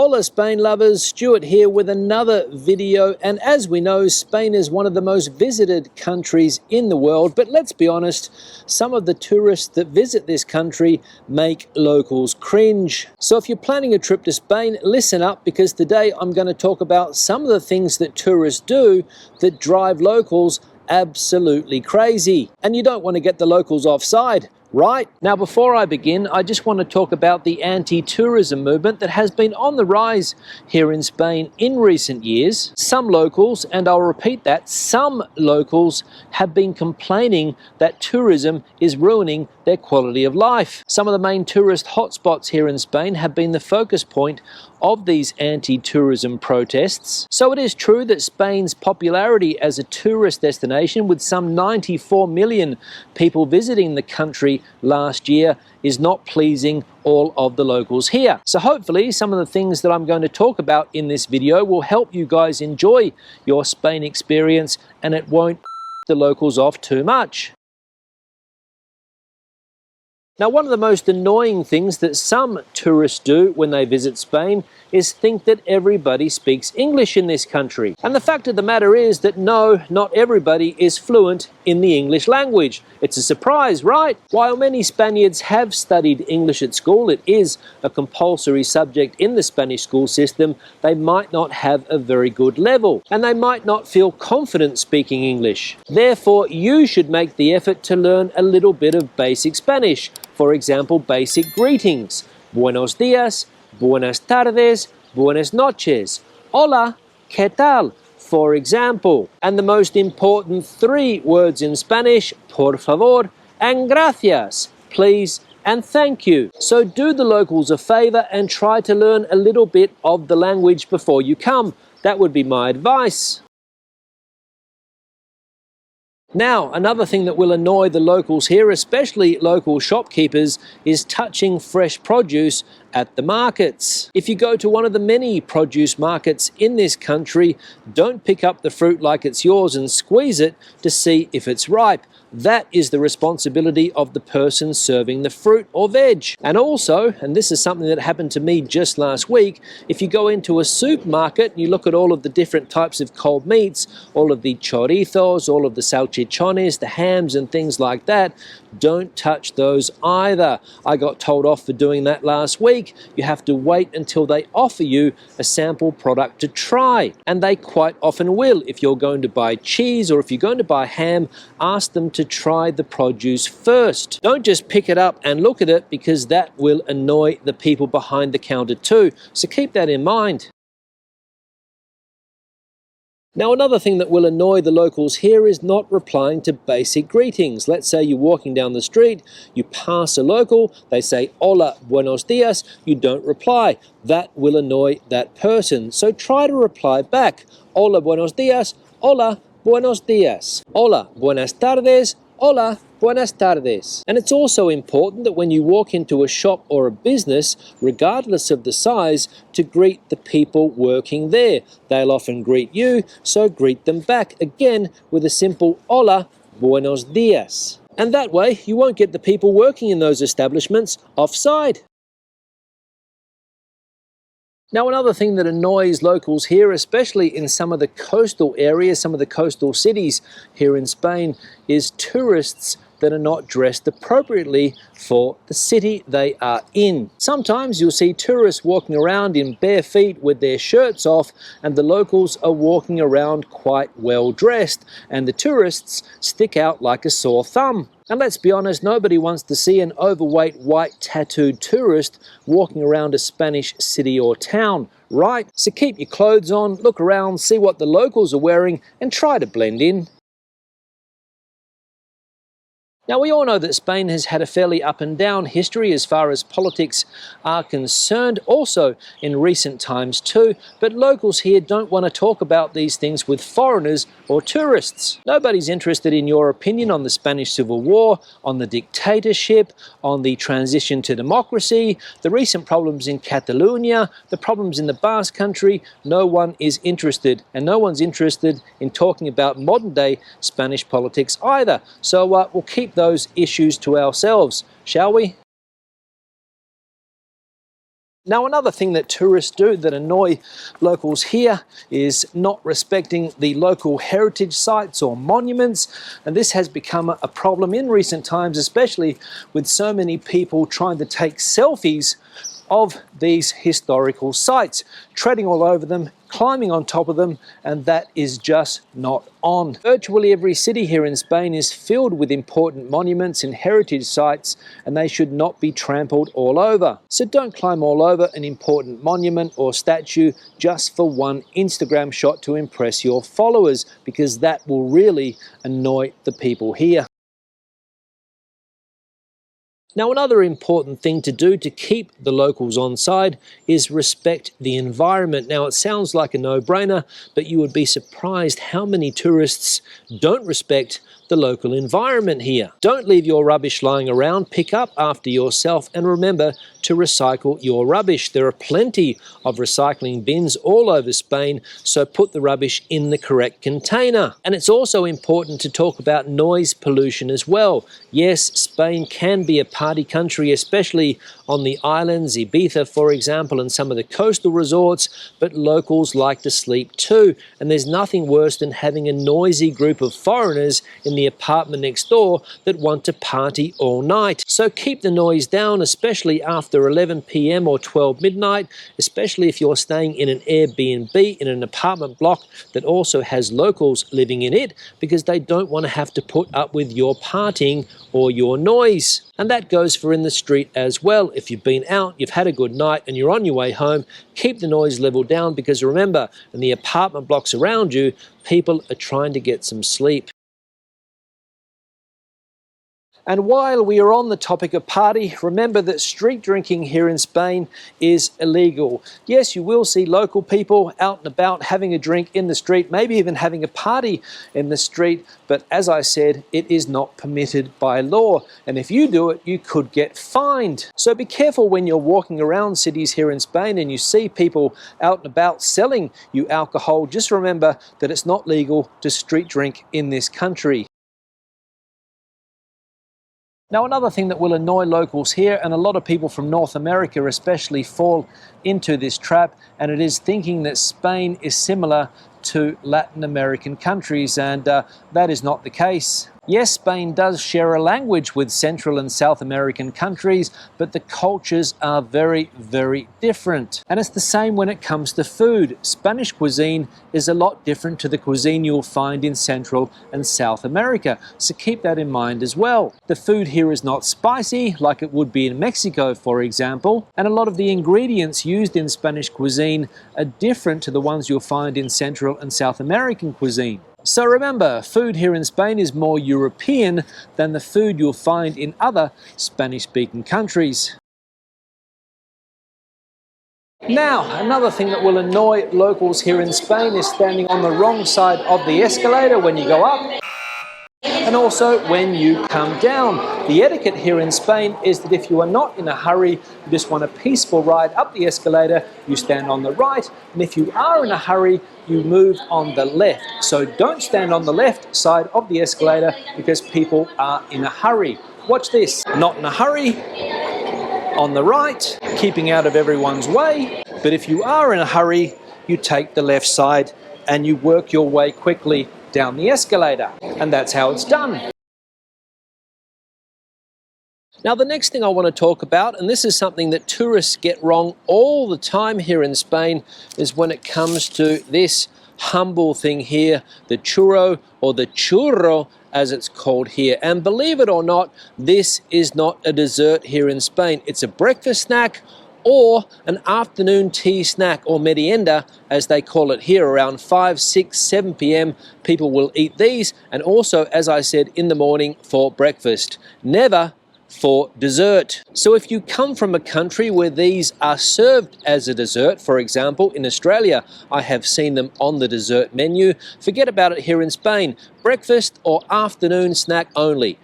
Hola Spain lovers, Stuart here with another video, and as we know, Spain is one of the most visited countries in the world, but let's be honest, some of the tourists that visit this country make locals cringe. So if you're planning a trip to Spain, listen up, because today I'm going to talk about some of the things that tourists do that drive locals absolutely crazy. And you don't want to get the locals offside, right? Now, before I begin, I just want to talk about the anti-tourism movement that has been on the rise here in Spain in recent years. Some locals, and I'll repeat that, some locals have been complaining that tourism is ruining their quality of life. Some of the main tourist hotspots here in Spain have been the focus point of these anti-tourism protests. So it is true that Spain's popularity as a tourist destination, with some 94 million people visiting the country last year, is not pleasing all of the locals here. So hopefully some of the things that I'm going to talk about in this video will help you guys enjoy your Spain experience, and it won't the locals off too much. Now, one of the most annoying things that some tourists do when they visit Spain is think that everybody speaks English in this country. And the fact of the matter is that no, not everybody is fluent in the English language. It's a surprise, right? While many Spaniards have studied English at school, it is a compulsory subject in the Spanish school system, they might not have a very good level, and they might not feel confident speaking English. Therefore, you should make the effort to learn a little bit of basic Spanish. For example, basic greetings. Buenos días, buenas tardes, buenas noches. Hola, ¿qué tal? For example. And the most important 3 words in Spanish, por favor and gracias, please and thank you. So do the locals a favor and try to learn a little bit of the language before you come. That would be my advice. Now, another thing that will annoy the locals here, especially local shopkeepers, is touching fresh produce at the markets. If you go to one of the many produce markets in this country, don't pick up the fruit like it's yours and squeeze it to see if it's ripe. That is the responsibility of the person serving the fruit or veg. And also, and this is something that happened to me just last week, if you go into a supermarket and you look at all of the different types of cold meats, all of the chorizos, all of the salchichones, the hams and things like that, don't touch those either. I got told off for doing that last week. You have to wait until they offer you a sample product to try. And they quite often will. If you're going to buy cheese or if you're going to buy ham, ask them to try the produce first. Don't just pick it up and look at it, because that will annoy the people behind the counter too. So keep that in mind. Now, another thing that will annoy the locals here is not replying to basic greetings. Let's say you're walking down the street, you pass a local, they say, hola, buenos dias, you don't reply. That will annoy that person. So try to reply back. Hola, buenos dias, hola, buenos dias. Hola, buenas tardes, hola, buenas tardes. And it's also important that when you walk into a shop or a business, regardless of the size, to greet the people working there. They'll often greet you, so greet them back again with a simple hola, buenos dias. And that way you won't get the people working in those establishments offside. Now, another thing that annoys locals here, especially in some of the coastal areas, some of the coastal cities here in Spain, is tourists that are not dressed appropriately for the city they are in. Sometimes you'll see tourists walking around in bare feet with their shirts off, and the locals are walking around quite well dressed, and the tourists stick out like a sore thumb. And let's be honest, nobody wants to see an overweight, white, tattooed tourist walking around a Spanish city or town, right? So keep your clothes on, look around, see what the locals are wearing, and try to blend in. Now, we all know that Spain has had a fairly up and down history as far as politics are concerned, also in recent times too, but locals here don't want to talk about these things with foreigners or tourists. Nobody's interested in your opinion on the Spanish Civil War, on the dictatorship, on the transition to democracy, the recent problems in Catalonia, the problems in the Basque Country. No one is interested, and no one's interested in talking about modern day Spanish politics either. So we'll keep those issues to ourselves, shall we? Now, another thing that tourists do that annoy locals here is not respecting the local heritage sites or monuments, and this has become a problem in recent times, especially with so many people trying to take selfies of these historical sites, treading all over them, climbing on top of them, and that is just not on. Virtually every city here in Spain is filled with important monuments and heritage sites, and they should not be trampled all over. So don't climb all over an important monument or statue just for one Instagram shot to impress your followers, because that will really annoy the people here. Now, another important thing to do to keep the locals on side is respect the environment. Now, it sounds like a no-brainer, but you would be surprised how many tourists don't respect the local environment here. Don't leave your rubbish lying around, pick up after yourself, and remember to recycle your rubbish. There are plenty of recycling bins all over Spain, so put the rubbish in the correct container. And it's also important to talk about noise pollution as well. Yes, Spain can be a party country, especially on the islands, Ibiza, for example, and some of the coastal resorts, but locals like to sleep too. And there's nothing worse than having a noisy group of foreigners in the apartment next door that want to party all night. So keep the noise down, especially after 11 p.m. or 12 midnight, especially if you're staying in an Airbnb in an apartment block that also has locals living in it, because they don't want to have to put up with your partying or your noise. And that goes for in the street as well. If you've been out, you've had a good night, and you're on your way home, keep the noise level down, because remember, in the apartment blocks around you, people are trying to get some sleep. And while we are on the topic of party, remember that street drinking here in Spain is illegal. Yes, you will see local people out and about having a drink in the street, maybe even having a party in the street, but as I said, it is not permitted by law. And if you do it, you could get fined. So be careful when you're walking around cities here in Spain and you see people out and about selling you alcohol. Just remember that it's not legal to street drink in this country. Now, another thing that will annoy locals here, and a lot of people from North America especially fall into this trap, and it is thinking that Spain is similar to Latin American countries, and that is not the case. Yes, Spain does share a language with Central and South American countries, but the cultures are very, very different. And it's the same when it comes to food. Spanish cuisine is a lot different to the cuisine you'll find in Central and South America, so keep that in mind as well. The food here is not spicy like it would be in Mexico, for example, and a lot of the ingredients used in Spanish cuisine are different to the ones you'll find in Central and South American cuisine. So remember, food here in Spain is more European than the food you'll find in other Spanish-speaking countries. Now, another thing that will annoy locals here in Spain is standing on the wrong side of the escalator when you go up, and also when you come down. The etiquette here in Spain is that if you are not in a hurry, you just want a peaceful ride up the escalator, you stand on the right, and if you are in a hurry, you move on the left. So don't stand on the left side of the escalator because people are in a hurry. Watch this. Not in a hurry, on the right, keeping out of everyone's way. But if you are in a hurry, you take the left side and you work your way quickly down the escalator. And that's how it's done. Now, the next thing I want to talk about, and this is something that tourists get wrong all the time here in Spain, is when it comes to this humble thing here, the churro, or the churro as it's called here. And believe it or not, this is not a dessert here in Spain. It's a breakfast snack or an afternoon tea snack, or merienda as they call it here. Around 5, 6, 7 p.m. people will eat these, and also, as I said, in the morning for breakfast. Never for dessert. So if you come from a country where these are served as a dessert, for example, in Australia, I have seen them on the dessert menu, forget about it here in Spain. Breakfast or afternoon snack only.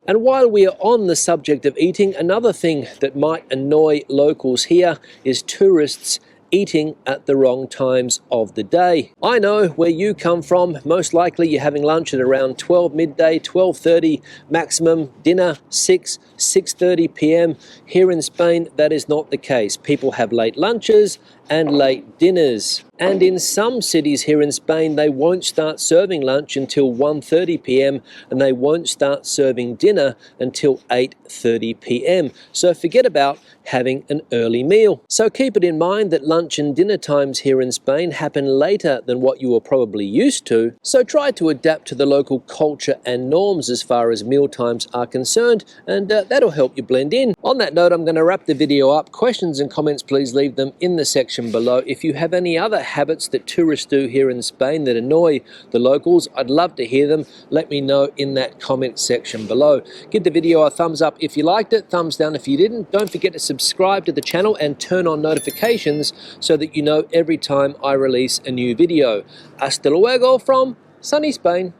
And while we are on the subject of eating, another thing that might annoy locals here is tourists eating at the wrong times of the day. I know where you come from, most likely you're having lunch at around 12 midday, 12:30 maximum, dinner 6:30 p.m. Here in Spain, that is not the case. People have late lunches and late dinners. And in some cities here in Spain, they won't start serving lunch until 1:30 p.m. and they won't start serving dinner until 8:30 p.m. So forget about having an early meal. So keep it in mind that lunch and dinner times here in Spain happen later than what you are probably used to. So try to adapt to the local culture and norms as far as meal times are concerned, and that'll help you blend in. On that note, I'm going to wrap the video up. Questions and comments, please leave them in the section below. If you have any other habits that tourists do here in Spain that annoy the locals, I'd love to hear them. Let me know in that comment section below. Give the video a thumbs up if you liked it, thumbs down if you didn't. Don't forget to subscribe to the channel and turn on notifications so that you know every time I release a new video. Hasta luego from sunny Spain.